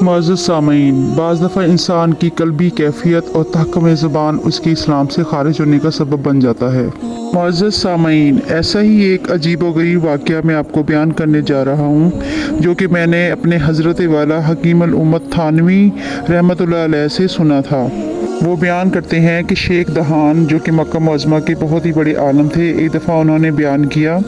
मुअज़्ज़ज़ सामीन, बाज़ दफ़ा इंसान की क़ल्बी कैफ़ियत और तहक़्क़ुम ज़ुबान उसके इस्लाम से ख़ारिज होने का सबब बन जाता है। मुअज़्ज़ज़ सामीन, ऐसा ही एक अजीब व गरीब वाक़या मैं आपको बयान करने जा रहा हूँ, जो कि मैंने अपने हज़रत वाला हकीम अल उम्मत थानवी रहमतुल्लाह अलैह से सुना था। वो बयान करते हैं कि शेख दहान, जो कि मक्का मुअज़्ज़मा के बहुत ही बड़े आलम थे, एक दफ़ा उन्होंने बयान किया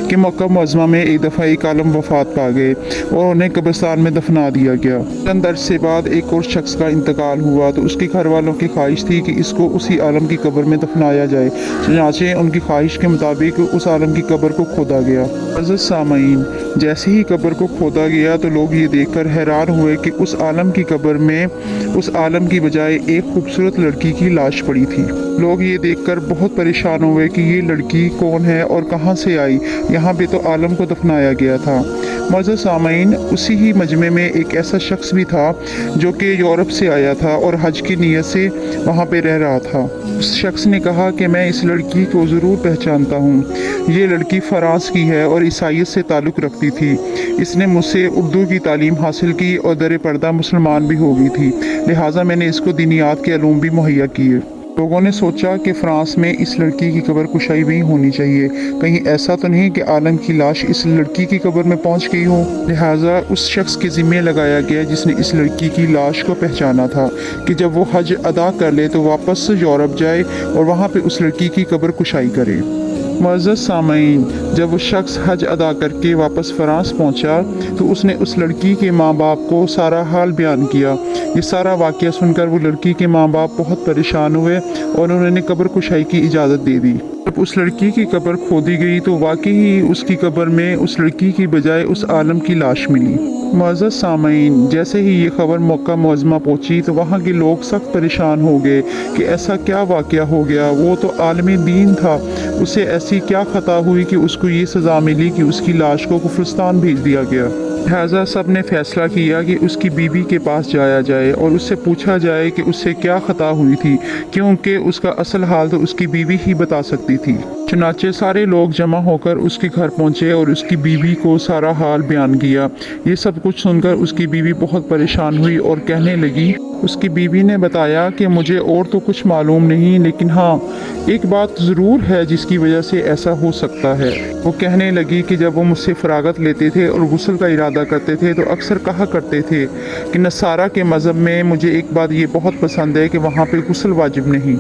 कि मक्का मुअज़्ज़मा में एक दफ़ा एक आलम वफ़ात पा गए और उन्हें कब्रिस्तान में दफना दिया गया। चंद अरसे बाद एक और शख्स का इंतकाल हुआ तो उसके घर वालों की ख्वाहिश थी कि इसको उसी आलम की कब्र में दफनाया जाए। चनाचे उनकी ख्वाहिश के मुताबिक उस आलम की कब्र को खोदा गया। अज़ीज़ सामीन, जैसे ही कब्र को खोदा गया तो लोग ये देखकर हैरान हुए कि उस आलम की कब्र में उस आलम की बजाय एक खूबसूरत लड़की की लाश पड़ी थी। लोग ये देखकर बहुत परेशान हुए कि ये लड़की कौन है और कहाँ से आई, यहाँ पे तो आलम को दफनाया गया था। मुअज़्ज़ज़ सामीन, उसी ही मजमे में एक ऐसा शख्स भी था जो कि यूरोप से आया था और हज की नीयत से वहाँ पे रह रहा था। उस शख्स ने कहा कि मैं इस लड़की को ज़रूर पहचानता हूँ। ये लड़की फ़रांस की है और ईसाइयत से ताल्लुक़ रखती थी। इसने मुझसे उर्दू की तालीम हासिल की और दर पर्दा मुसलमान भी हो गई थी, लिहाजा मैंने इसको दीनियात के अलूम भी मुहैया किए। लोगों ने सोचा कि फ़्रांस में इस लड़की की कब्र कुशाई भी होनी चाहिए, कहीं ऐसा तो नहीं कि आलम की लाश इस लड़की की कब्र में पहुंच गई हो। लिहाजा उस शख्स के ज़िम्मे लगाया गया जिसने इस लड़की की लाश को पहचाना था कि जब वो हज अदा कर ले तो वापस यूरोप जाए और वहाँ पे उस लड़की की कब्र कुशाई करे। मुअज़्ज़ज़ सामीन, जब वो शख्स हज अदा करके वापस फ़्रांस पहुंचा तो उसने उस लड़की के माँ बाप को सारा हाल बयान किया। ये सारा वाक़या सुनकर वो लड़की के माँ बाप बहुत परेशान हुए और उन्होंने कब्र कुशाई की इजाज़त दे दी। जब उस लड़की की कब्र खोदी गई तो वाकई ही उसकी कब्र में उस लड़की की बजाय उस आलम की लाश मिली। मुअज़्ज़ज़ सामीन, जैसे ही ये खबर मक्का मुअज़्ज़मा पहुंची तो वहाँ के लोग सख्त परेशान हो गए कि ऐसा क्या वाक़या हो गया। वो तो आलम दीन था, उसे ऐसी क्या ख़ता हुई कि उसको ये सज़ा मिली कि उसकी लाश को कुफरिस्तान भेज दिया गया। लिहाजा सब ने फैसला किया कि उसकी बीवी के पास जाया जाए और उससे पूछा जाए कि उससे क्या ख़ता हुई थी, क्योंकि उसका असल हाल तो उसकी बीवी ही बता सकती थी। चुनाचे सारे लोग जमा होकर उसके घर पहुंचे और उसकी बीवी को सारा हाल बयान किया। ये सब कुछ सुनकर उसकी बीवी बहुत परेशान हुई और कहने लगी। उसकी बीवी ने बताया कि मुझे और तो कुछ मालूम नहीं, लेकिन हाँ, एक बात ज़रूर है जिसकी वजह से ऐसा हो सकता है। वो कहने लगी कि जब वो मुझसे फ़रागत लेते थे और गुस्ल का इरादा करते थे तो अक्सर कहा करते थे कि नसारा के मज़हब में मुझे एक बात ये बहुत पसंद है कि वहाँ पे गुस्ल वाजिब नहीं।